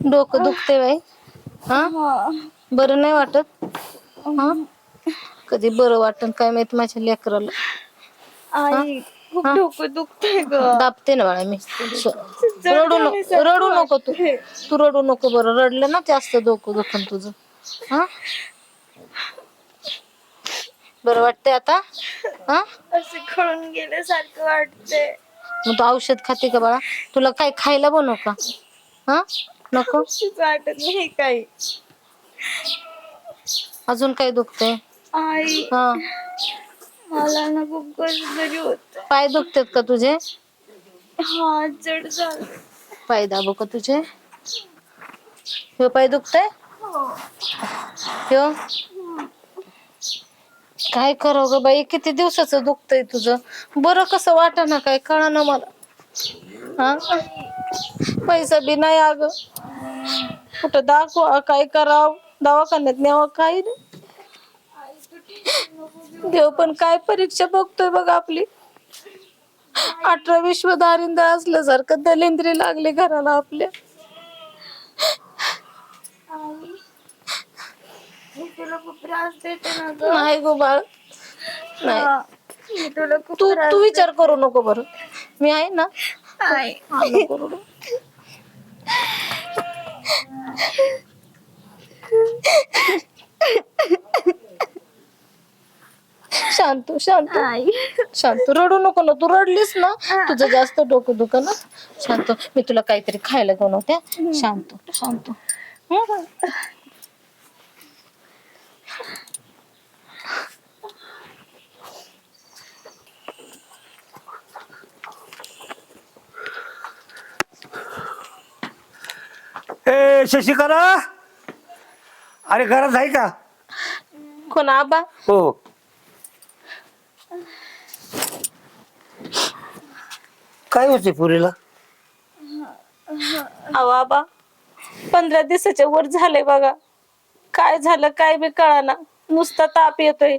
डोकं दुखते बाई. हा बरं नाही वाटत. हा कधी बरं वाटन काय माहित माझ्या लेकराला. हा आई खूप हा डोकं दुखतंय ग. दाबते ना बाळा मी. जड रडू झाल्यासारखं नको तू. वाटतंय. तू रडू नको बरं. रडलं ना जास्त डोकं दुखन तुझं. हा बरं वाटतंय आता. हा असं खळून गेल्यासारखं वाटतंय. मग तू औषध खाते का बाळा? तुला काय खायला बनव का? हा नको. काहीच वाटत नाही काही. अजून काय दुखतंय? आई हा मला ना खूप कसं तरी होत. पाय दुखतात का तुझे? हा जड झालं. पाय दाबू का तुझे? ह्यो पाय दुखतंय? ह्यो काय करावं ग बाई, किती दिवसाचं दुखतंय तुझं. बरं कसं वाटेना काय कळेना मला. हा पैसा बी नाही अगं. कुठं दाखवा काय करावं, दवाखान्यात न्यावं काही नाही. देव पण काय परीक्षा बघतोय बघ आपली. 18 विश्व दारिंद असल्यासारखं दलिंद्री लागली घराला आपल्या. आई मी तुला खूप त्रास देते ना ग. नाही गो बाळ नाही. हा मी तुला खूप तू त्रास तू विचार देते. करू नको बरं. मी आहे ना. आई हा नको रडू. शांत शांत आई शांत. रडू नको ना. तू रडलीस ना तुझं जास्त डोकं दुखन ना. शांत. मी तुला काहीतरी खायला बनवते. शांत शांत. हं? ए शशिकला, अरे घरात आहे का? कोण आबा? हो. काय होते पुरीला? अहो आबा 15 दिवसाच्या वर झालंय बघा. काय झालं काय बी कळाना. नुसता ताप येतोय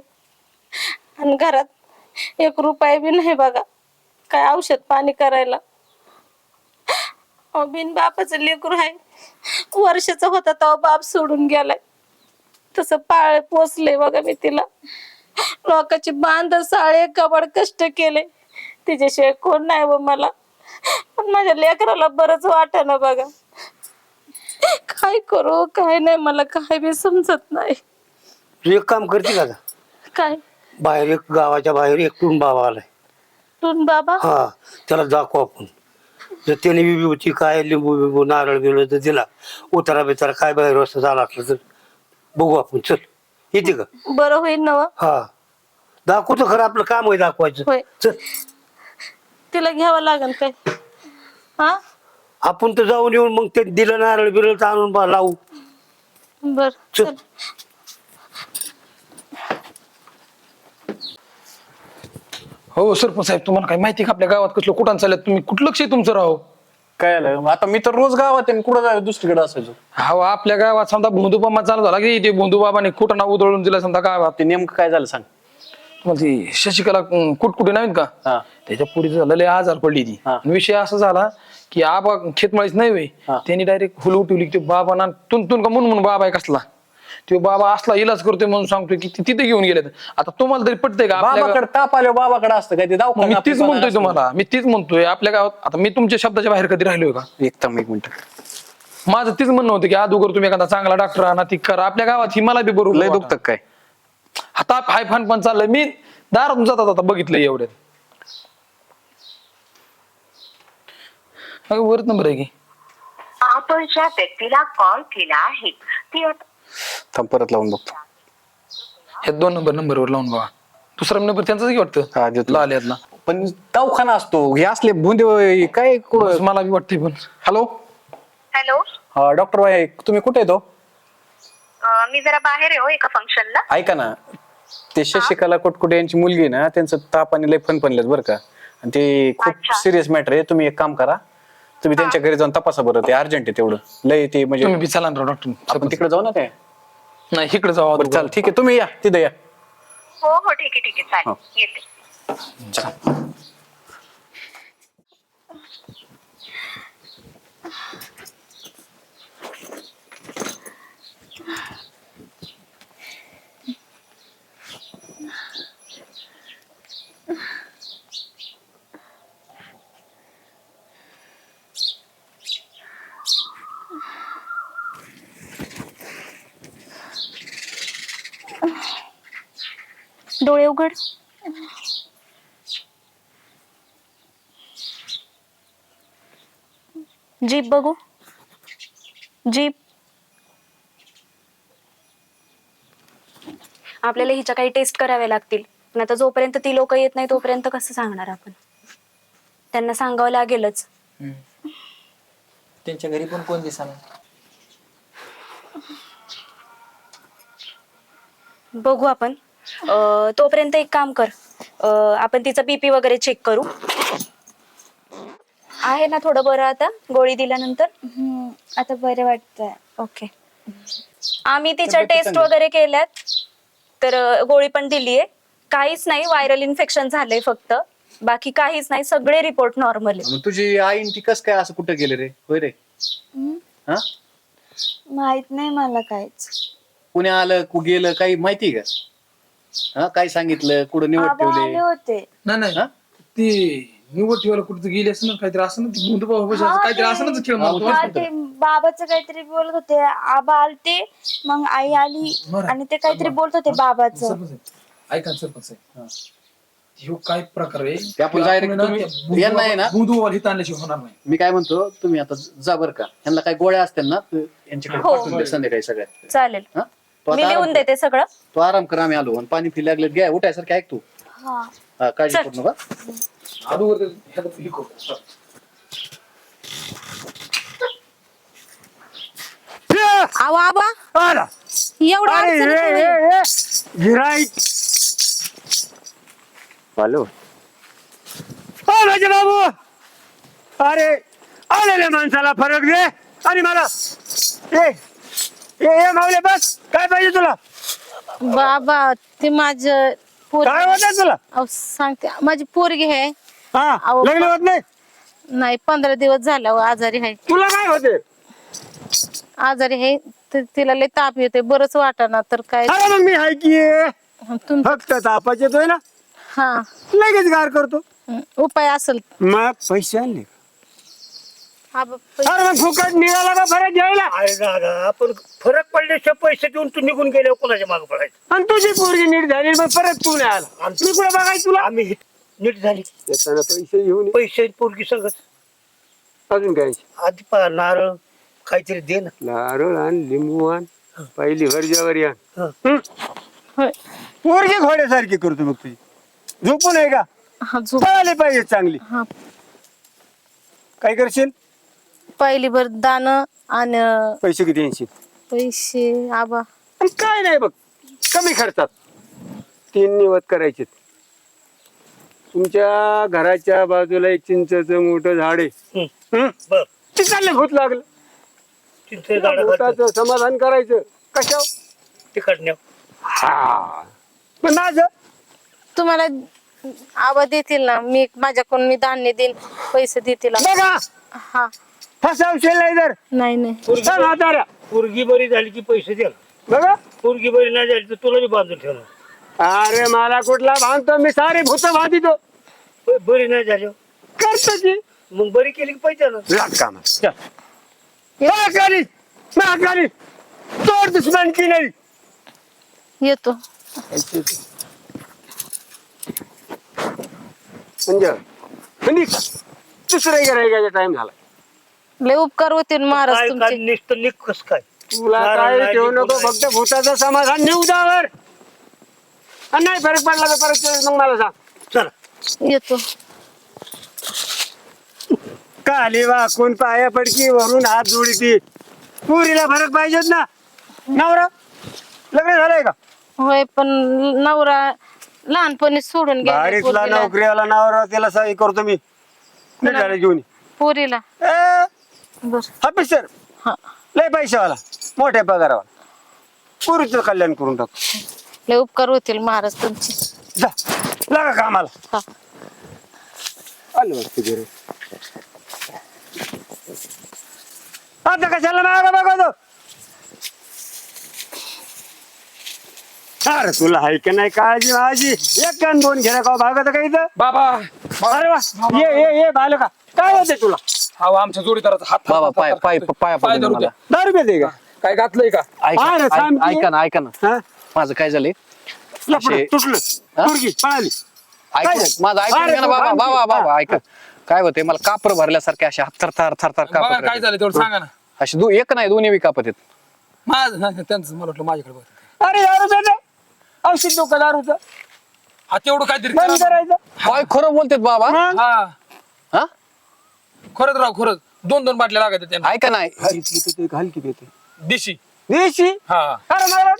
आणि घरात 1 रुपया बी नाही बघा. काय औषध पाणी करायला. बिन बापाचं लेकरू आहे. वर्षाचा होता तेव्हा बाप सोडून गेलाय. तसं पाळ पोचले बघा मी तिला. लोकांची बांध साळे कबाड कष्ट केले. तिच्याशिवाय कोण नाही व मला. पण माझ्या लेकराला बरंच वाटेना बघा. काय करू काय नाही मला काय बी समजत नाही. तू एक काम करते का? काय? बाहेर एक गावाच्या बाहेर एक बाबा आलाय. टून बाबा? हा त्याला दाखवू आपण. जर त्याने विभूती काय लिंबू बिंबू नारळ बिरळ तर दिला, उतारा बितारा काय बाहेर रस्ता झाला असलं तर बघू आपण. चल येते का? बरं होईल ना व? हा दाखवतो खरं, आपलं काम आहे दाखवायचं. होय. चल तिला घ्यावं लागेल काय? हा आपण तर जाऊन येऊन मग ते दिलं नारळ बिरळ आणून लावू. बर चल. चल. हो सरपंच साहेब, तुम्हाला काय माहिती का आपल्या गावात कसलं कुठं चाललं? तुम्ही कुठं लक्ष आहे तुमचं राव? काय आलं आता? मी तर रोज गावात आहे, कुठं जायचं दुसरीकडे असायचो. हा आपल्या गावात समजा भोंदूबाबा चालू झाला की ते भोंदूबाबाने कुठं नाव उधळून दिलं समजा गावात. ते नेमकं काय झालं सांग. तुम्हाला ती शशिकला कुटकुटे नाहीत का? हा त्याच्या पुढे झालेले आजार पडली ती. हा. विषय असा झाला की आबा खेतमाळीच नाही वे. हा. त्यांनी डायरेक्ट फुल उठवली की बाबा ना तुन का म्हणून बाबा आहे कसला. तो बाबा असला इलाज करतोय म्हणून सांगतोय की तिथे घेऊन गेले. आता तुम्हाला तरी पटतंय का? आपल्या बाबाकडे ताप आलो बाबाकडे असतं काय ते मग दवाखाना मी आपली तीच बघायला म्हणतोय असतं. तुम्हाला, मी तीच म्हणतोय आपल्या गावात. आता मी तुमच्या शब्दाच्या बाहेर कधी राहिलोय का? एक मिनिट. माझं तीच म्हणणं होतं की अगोदर तुम्ही एखादा चांगला डॉक्टर आणा, ती करा. आपल्या गावात ही मला बी बरोबर लय वाटलं. दुखतं काय? आता हाय फान पण चाललंय. मी दारातून जातात आता बघितलं एवढ्यात. वरच नंबर आहे की. आपण ज्या व्यक्तीला कॉल केला आहे ती थांब परत लावून बघतो. ह्या 2 नंबरवर लावून बघा. दुसरा नंबर त्यांचाच की वाटतं. हा देतो. लाल यातला. पण दवाखाना असतो हे असले बुंदे काय बस मला बी वाटतंय पण. हॅलो हॅलो हा डॉक्टर बाई तुम्ही कुठे येतो? मी जरा बाहेर आहे हो एका फंक्शनला. ऐका ना, ते शशिकला कुटकुटे यांची मुलगी आहे ना, त्यांचं ताप आणि लय फणफणलेत बरं का. आणि ते खूप अच्छा. सिरियस मॅटर आहे. तुम्ही एक काम करा, तुम्ही त्यांच्या घरी जाऊन तपासा बरं. ते अर्जंट आहे तेवढं लय ते म्हणजे. तुम्ही बी चला ना डॉक्टर. आपण तिकडे जाऊ ना काय? नाही इकडे जाऊ बरं चाल ठीक आहे, तुम्ही या तिथे या. हो हो ठीक आहे ठीक आहे हो. चालेल येते. डोळे उघड. जीभ बघू. जीभ. आपल्याला हिच्या काही टेस्ट कराव्या लागतील, पण आता जोपर्यंत ती लोक येत नाही तोपर्यंत कसं सांगणार आपण? त्यांना सांगावं लागेलच. त्यांच्या घरी पण कोण दिसणार? बघू आपण. तोपर्यंत एक काम कर, आपण तिचा बीपी वगैरे चेक करू. आहे ना थोडं बरं आता गोळी दिल्यानंतर? आता बरं वाटतंय. ओके. आम्ही तिच्या टेस्ट वगैरे केल्यात, तर गोळी पण दिलीये. काहीच नाही, व्हायरल इन्फेक्शन झालंय फक्त, बाकी काहीच नाही. सगळे रिपोर्ट नॉर्मल आहे. मग तुझी आईन ती कस काय असं कुठं गेले रे? होय रे? हा? माहित नाही मला काहीच. पुण्या आलं कु गेलं काही माहिती का? हा, काय सांगितलं? कुठं निवड आबा आले ठेवले? होते. नाही हा? ती निवड ठेवायला कुठे गेली असं ना, काहीतरी असं ना, ती भूत बाबा हा, काहीतरी ते- असं ना खेळ मला हा, माहित ते बाबाचं काहीतरी बोलत होते. आबा आलते, मग आई आली बरं. आणि ते काहीतरी बोलत होते बाबाचं. सरपंच आहे. ऐका ना सरपंच आहे. ह्यो काय प्रकार आहे? ते आपण direct तुम्ही- यांना आहे ना? बुधवार हित आणल्याशिवाय होणार नाही. मी काय म्हणतो, तुम्ही आता जा बर का, यांना काही गोळ्या असतील ना तू यांच्याकडे हो. पाठवून दे संध्याकाळी सगळ्यात. चालेल, हा? तू मी आता लिहून आराम देते सगळं. कर. तू आराम कर, आम्ही आलो. आणि पाणी फिर लागलं घ्या, उठायसारखं ऐक तू. हा. हा, काळजी चल. करू नका. अगोदर ह्याला हे करू. अहो आबा आला. एवढं अरे अडचणीत ए, नाही. ए, ए, गिऱ्हाईक. हॅलो. माझे बाबू, अरे आलेल्या माणसाला फरक दे आणि मला ए ए मावले बस. काय पाहिजे तुला? बाबा ते माझं काय होत तुला? अहो सांगते, माझी पोरगी आहे. हा, अहो, लग्न होत नाही? नाही 15 दिवस झाला, अहो, आजारी आहे. तुला काय होते? आजारी आहे, तिला लय ताप येते, बरंच वाटाना तर काय. अरे मग मी हाय की. तुम फक्त तापाच येतोय ना, हा लगेच गार करतो. उपाय असेल. मग पैसे आणले? आबा अरे मग फुकट निघाला का फरक घ्यायला? अरे दादा, आपण फरक पडल्याशिवाय पैसे देऊन तू निघून गेले, कोणाच्या मागे पडायचं? आणि तुझी पोरगी नीट झाली, मग परत तू नाही आला. मी कुठे बघायचं तुला? आम्ही नीट झाली, येताना पैसे घेऊन पैसे पोरगी सगळं. अजून काय? आधी नारळ काहीतरी दे ना. नारळ आण, लिंबू आण, पहिली वर्जावर आण. पोरगी घोड्यासारखी करतो मग तुझी. झोपून आहे का? हा झोप. पळाले पाहिजे चांगली. हा काय करशील? पहिली भर दान आणि पैसे किती येशील? पैसे आबा आणि काय नाही बघ, कमी खर्चात 3 निवत करायचे. तुमच्या घराच्या बाजूला एक चिंचेचं मोठं झाड आहे. ते चालले भूत लागलं, भूताचं समाधान करायचं. कशा तिकडण्या? हा, पण माझं तुम्हाला आबा देतील ना, मी माझ्याकडून मी धान्य देईन, पैसे देतील. बघा, हा फसावशील नाही तर. नाही नाही पोरगी बरी झाली की पैसे द्या. बघा, पोरगी बरी नाही झाली तर तुला बी बांधून ठेवणार. अरे मला कुठला बांधतो, मी सारे भूत बांधितो. बरी नाही झाली करतो की, मग बरी केली की पैसे तोड दुश्मन की नाही. येतो. म्हणजे दुसऱ्या गिऱ्हाईकाचा टाइम झाला. लय उपकार होतील महाराज तुमचे. नुसतं निकस काय तुला काय ठेवू नको, फक्त भूताचं समाधान नेऊ द्यावर. आणि नाही फरक पडला तर परत मग मला सांग. चला येतो. काली वाकून पाया पडकी वरून हात जोडी. पुरीला फरक पाहिजेत ना. नवरा लग्न झालंय का? होय, पण नवरा लहानपणी सोडून गेला बारीकला पोरीला. नोकरीवाला नवरा, त्याला सही करतो मी. नीट झालं घेऊन पोरीला बर. ऑफिसर हा लय पैशावाला, मोठ्या पगारावाला, पुरीचं कल्याण करून टाकतो. लय उपकार होतील महाराज तुमचे. जा लागा कामाला. हा आलं वाटतं घरी. आता कशाला मागा बघतो? अरे तुला आहे का नाही काळजी माझी? एक कान 2 घेण्या का भागत का इथं? बाबा अरे वा, ये बालका, काय होते तुला? हा आमच्या जोडीदाराचा हात बाबा पाय पाय पाया पाय पडून धरू द्या. मला. 10 रुपये दे का? काय घातलंय का? अरे, थांब की. ऐका ना हा? माझं काय झालंय, लफडं, असे- तुटलं हा? पोरगी पळाली. काय ऐकून झालं? माझं ऐकून अरे घ्या ना बाबा आणखी- बाबा बाबा हा. ऐका काय होते मला कापर भरल्यासारखे असे हात थरथर थरथर बघा कापत काय झालं तेवढं सांगा ना असे एक नाही दोन्ही बी कापत आहेत. माझं नाही, त्यांचं मला वाटलं माझ्याकडे बघ अरे दारूचं औषध डोकं दारूचं हा तेवढं काहीतरी बंद करा. करायचं. काय खरं बोलतेत बाबा मग? हा हा खरंच राव खरंच 2-2 बाटल्या लागत त्यांना ऐका नाही हलकी देते दिशी देशी हा अरे महाराज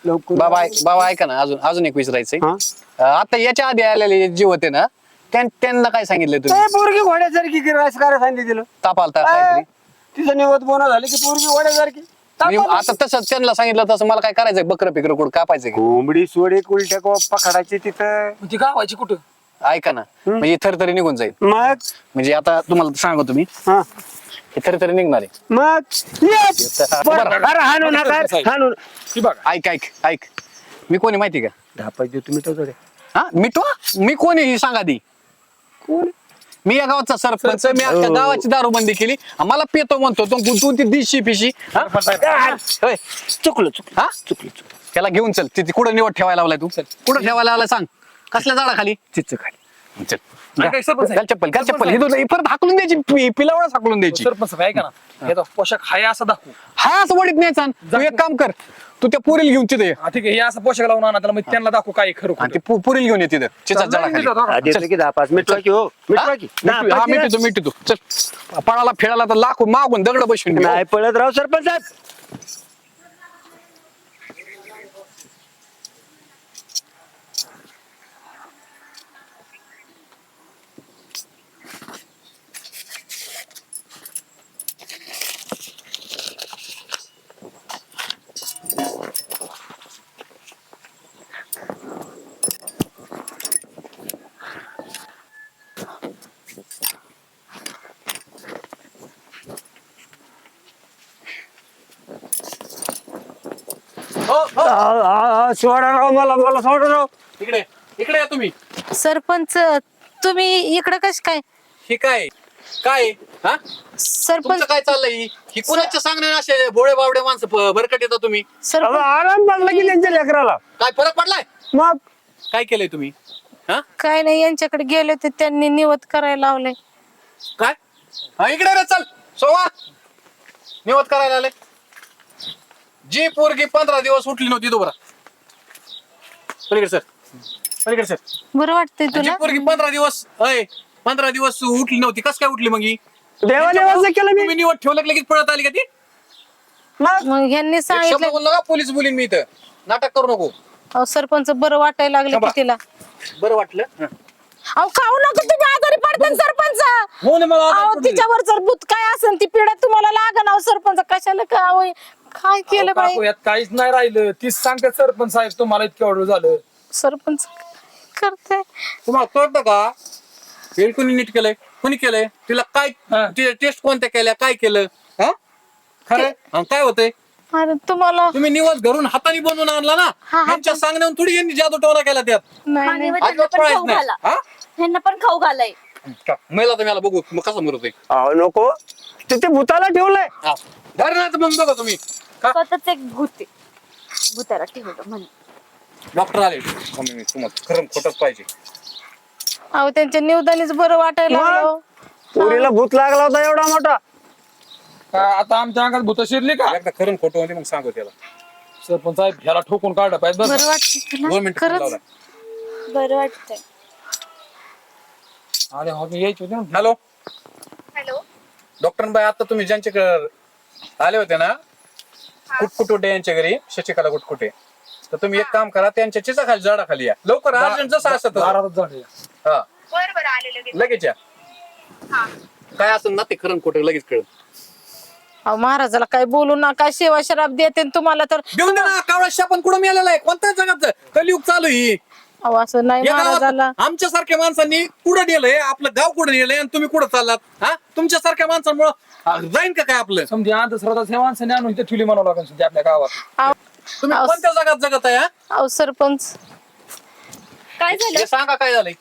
लवकर बाबा ऐका ना अजून एक विचारायचंय हा? आता याच्या आधी आलेले जे होते ना त्यांना काय सांगितलं तुम्ही ए, पोरगी घोड्यासारखी करायचं सांगितलं तिला ताप आलता काहीतरी तिचं निवत बोना झाली की पोरगी घोड्यासारखी मी आता तसंच त्यांना सांगितलं तसं मला काय करायचंय बकरं पिकरं कुठं कापायचं कोंबडी सोडे उलट्या पकडायची तिथं ती गावाची कुठं ऐका ना म्हणजे थरथरी निघून जाईल मग म्हणजे आता तुम्हाला सांगतो मी हा हे थरथरी निघणार आहे मग ये. बरं. अरे हाणू नका हाणू ती बघा ऐक मी कोणी माहिती का धापाय देऊ तुम्ही तो हा मिठवा मी कोणी ही सांगा दी कोण मी या गावाचा सरपंच मी अख्ख्या हो. गावाची दारूबंदी केली मला पेतो म्हणतो तू ती दिशी पिशी हा? होय. चुकलं हा चुकलं त्याला घेऊन चल तिथे कुठं निवड ठेवायला लावलाय तू कुठं ठेवायला लावलाय सांग कसल्या झाडाखाली चिच्च खाली चल नाही काय सरपंच आहे? घाल चप्पल ही परत हाकलून द्यायची पिलावळच हाकलून द्यायची सरपंच साहेब, ऐका ना याचा पोशाख हाय असा दाखवू हा असं वडीत नाही सांग तू एक काम कर तू त्या पुरील घेऊन तिथे ये. हा ठीक आहे हे असं पोशाख लावून आणा त्याला मग त्यांना दाखवू काय खरं आणि ते पुरील घेऊन ये तिथं चिचा झाडाखाली देतो की 10-5 मिनिट बाकी हो मिनिट बाकी हा मिठी तू चल पळाला फिरायला तर लाखो मागून दगड बसून घे. नाही पळत राव सरपंच साहेब सोडा राव मला सोडा राव इकडे या तुम्ही सरपंच तुम्ही इकडं कश काय हे काय हा सरपंच तुमचं काय चाललंय ही कुणाच्या सांगण्याने असे भोळे बावडे माणसं भरकट येतात तुम्ही सरपंच आराम पडला की त्यांच्या लेकराला काय फरक पडलाय मग काय केलंय तुम्ही हा काय नाही यांच्याकडे गेले होते त्यांनी निवत करायला लावलंय काय हा इकडे रे चल सोवा निवत करायला आले जी पोरगी 15 दिवस उठली नव्हती तो बरा पलीकडे सर बरं वाटतंय जी तुला पोरगी 15 दिवस उठली नव्हती कस काय उठली मग ही देवादेवाचं केलं मी तुम्ही निवत ठेवलं की लगेच पळत आली का ती मग ह्यांनी एक शब्द सांगितलं बोललो का पोलीस बोलीन मी इथं नाटक करू नको अहो सरपंच बरं वाटायला लागलं थांबा. की तिला बरं वाटलं अहो खाऊ नको तुम्ही आजारी पडता सरपंच हो ना मला अहो तिच्यावर जर भूत काय असेल ती पिढा तुम्हाला लागन अहो सरपंच कशाला काय केलं बाई काकू, यात काहीच नाही राहिलं तीच सांगते सरपंच साहेब तुम्हाला इतकं एवढं झालं सरपंच करते तुम्हाला कळतं का हे कोणी नीट केलंय कोणी केलंय तिला काय हा. टेस्ट कोणत्या केल्या काय केलं हा खरं आणि काय होतंय अरे तुम्हाला तुम्ही निवास घरून हाताने बनवून आणला ना हा. त्यांच्या सांगण्यावर थोडी यांनी जादू टोना केला त्यात नाही नाही. अजिबात पळायचं नाही हा? ह्यांना पण खाऊ घालाय मेला तर मला बघू मग कसं मरतोय अहो नको तिथे भूताला ठेवलंय हा. धर नाही तर मग बघा तुम्ही स्वतःच एक भूत आहे. भूताला ठेवलं म्हणे डॉक्टर आले मम्मी तुम्हाला खरं खोटच पाहिजे अहो त्यांच्या निवदानीच बरं वाटायला लागलं पोरीला भूत लागला होता एवढा मोठा आता आमच्या अंगात भूत शिरली का एकदा खरं खोटं होते मग सांगू त्याला सरपंच साहेब ह्याला ठोकून काढलं पाहिजे बरं बरं वाटतं 2 तुला मिनिटं खरंच लावला. बरं वाटतंय अरे हो मी यायची होती ना हॅलो हॅलो डॉक्टर बाई आता तुम्ही ज्यांच्याकडे आले होते ना कुटकुटे यांच्या घरी शशिकला कुटकुटे तर तुम्ही एक काम करा त्यांच्या चिचाखाली झाडाखाली या लवकर अर्जंट जसं असत दारातच झाडे हा बरं बरं आले लगेच लगेच या काय असं ना ते खरं खोटं लगेच कळत अहो महाराजाला काय बोलू नका सेवा शराब देते न तुम्हाला तर देऊन दे ना कावळा शापन कुठं मिळालेला आहे कोणत्या जगात कलियुग चालू ही अहो असं नाही या महाराजाला गावात आमच्यासारख्या माणसांनी कुठं नेलंय आपलं गाव कुठं नेलंय आणि तुम्ही कुठं चाललात हा तुमच्यासारख्या माणसांमुळं जाईन का काय आपलं समजा अंधश्रद्धा हे माणसाने आणून इथे ठेवली म्हणावं लागेल समजा आपल्या गावात अहो तुम्ही अहो, कोणत्या जगात जगत आहे हा? अहो सरपंच काय झालं हे सांगा काय झालंय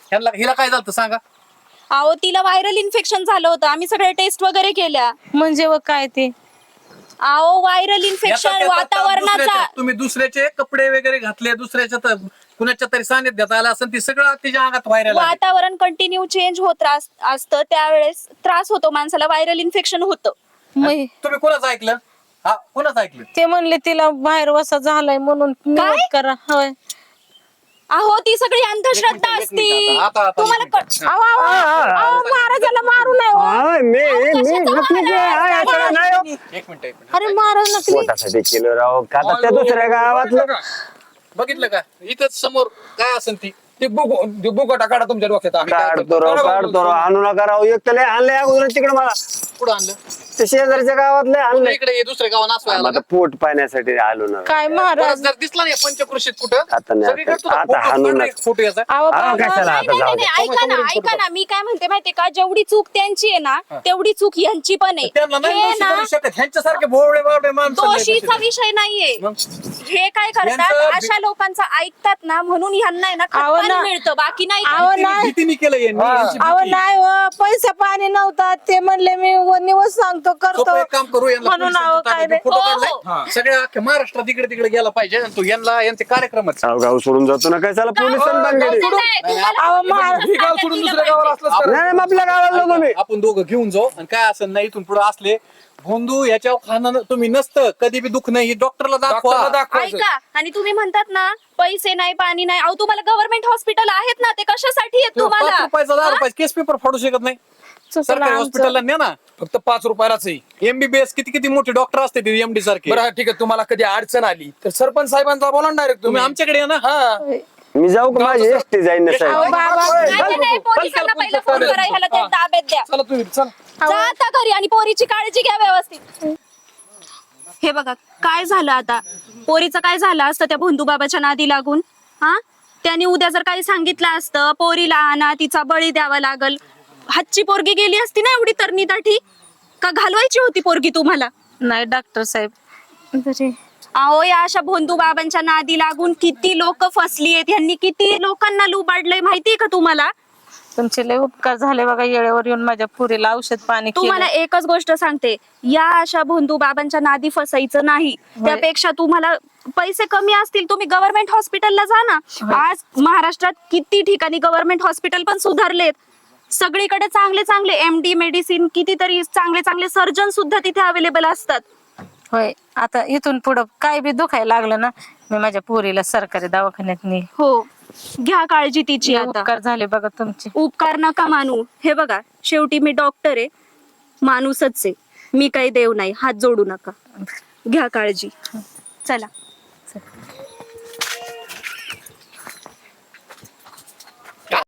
ह्यांना हिला काय झालं सांगा अहो तिला व्हायरल इन्फेक्शन झालं होतं आम्ही सगळे टेस्ट वगैरे केल्या म्हणजे व काय ते अहो व्हायरल इन्फेक्शन याचा त्याचा ताप वातावरणाचा दुसऱ्याच्या- तुम्ही दुसऱ्याचे कपडे वगैरे घातले दुसऱ्याच्या कुणाच्या तरी सानिध्यात आला असेल ती सगळं तिच्या अंगात व्हायरल वातावरण कंटिन्यू चेंज होत असतं त्यावेळेस त्रास होतो माणसाला व्हायरल इन्फेक्शन होतं. मग तुम्ही कोणाचं ऐकलं? हा कोणाचं ऐकलं? ते म्हणले तिला बाहेर वसा झालाय म्हणून mute करा. होय. अहो ती सगळी अंधश्रद्धा एक असती. मिनिट आता तुम्हाला अहो, अहो, अहो, महाराजाला मारू नये हो. हा, मी नकली जे आहे, याच्याला नाही हो. एक मिनिट अरे महाराज नकली. पोटासाठी केलं राव का आता त्या दुसऱ्या गावातलं बघितलं का इथंच समोर काय असेल ती ते बुकोटा काढा तुमच्या डोक्यात आम्ही काय काढतो राव काढतो राव आणू नका राव एक तर लय आणलंय अगोदर तिकडे मला पुढे आणलं ते शेजारच्या गावातले आणलंय इकडे ये, दुसऱ्या गावात नाचवायला आता पोट पाण्यासाठी आलो ना काय परत महाराज जर दिसला नाही पंचकृषीत कुठं आता नाही, सगळीकडे तुला आता फोटो हाणून काढ नका. एक फोटो याचा अहो अहो, बाबा, कशाला आता जाऊ दे ऐका ना मी काय म्हणते माहितीये का जेवढी चूक त्यांची आहे ना तेवढी चूक यांची पण आहे. त्यांना नाही हे दोषी ना करू शकत ह्यांच्यासारखे भोवळे बावळे माणसं नाही दोषीचा दोषी. विषय नाहीये. मग? हे काय करतात यांचं अशा लोकांचं ऐकतात ना म्हणून ह्यांना आहे ना अहो खतपाणी ना. मिळतं बाकी नाही. अहो नाही भीतीने केलं यांनी, यांची अहो भीती. नाही हो पैसा पाणी नव्हता ते म्हणले मी निवस सांगतो सोपं करतो एक काम करू यांना म्हणून पोलिसांच्या अहो काय ताब्यात नाही. फोटो हो, काढलाय सगळ्या अख्ख्या महाराष्ट्रात इकडे तिकडे गेला पाहिजे आणि तो यांचे कार्यक्रमच गाव गाव सोडून जातो ना कशाला पोलिसांनी बांधली अहो महाराज ही गाव सोडून दुसऱ्या गावाला असलं तर नाही नाही, आपल्या गावाला जातो मी आपण दोघं घेऊन जाऊ आणि काय असेल नाही इथून पुढे असले भोंदू याच्यावर खाणं तुम्ही नसतं कधी बी दुःख नाही डॉक्टरला डॉक्टरला दाखवा दाखवायचं. ऐका आणि तुम्ही म्हणतात ना पैसे नाही पाणी नाही अहो तुम्हाला गव्हर्नमेंट हॉस्पिटल आहेत ना ते कशासाठी आहेत तेव्हा तुम्हाला 5 रुपयाचा 10 रुपयाचा केस पेपर फाडू शकत नाही सरकारी हॉस्पिटलला न्या ना फक्त 5 रुपयालाच आहे. एमबीबीएस किती किती मोठे डॉक्टर असते ते एमडी सारखे बरं ठीक आहे तुम्हाला कधी अडचण आली तर सरपंच साहेबांचा बोला डायरेक्ट तुम्ही आमच्याकडे या ना हा मी जाऊ का माझी एसटी जाईन ना अहो साहेब बाबा नाही, पोलिसांना पहिलं फोन करा ह्याला ते ताब्यात द्या. चला तुम्ही चला जा आता घरी आणि पोरीची काळजी घ्या व्यवस्थित. हे बघा काय झालं आता पोरीचं काय झालं असतं त्या भोंदूबाबाच्या नादी लागून हा त्यांनी उद्या जर काही सांगितलं असतं पोरीला आणा तिचा बळी द्यावा लागल हातची पोरगी गेली असती ना एवढी तरणी का घालवायची होती पोरगी तुम्हाला. नाही डॉक्टर साहेब तरी अहो या अशा भोंदू बाबांच्या नादी लागून किती लोक फसली आहेत ह्यांनी किती लोकांना लुबाडलंय माहितीये का तुम्हाला. तुमचे लय उपकार झाले बघा येळेवर येऊन माझ्या पुरीला औषध पाणी तुम्हाला केलं. एकच गोष्ट सांगते या अशा भोंदू बाबांच्या नादी फसायचं नाही त्यापेक्षा तुम्हाला पैसे कमी असतील तुम्ही गव्हर्नमेंट हॉस्पिटलला जा ना. आज महाराष्ट्रात किती ठिकाणी गव्हर्नमेंट हॉस्पिटल पण सुधारलेत सगळीकडे चांगले चांगले एमडी मेडिसिन कितीतरी चांगले चांगले सर्जन सुद्धा तिथे अवेलेबल असतात. होय आता इथून पुढं काय बी दुखायला लागलं ना मी माझ्या पुरीला सरकारी दवाखान्यात नेईल. हो घ्या काळजी तिची लय आता. उपकार झाले बघा तुमचे. उपकार नका मानू हे बघा शेवटी मी डॉक्टर आहे माणूसच आहे मी काही देव नाही हात जोडू नका घ्या काळजी चला.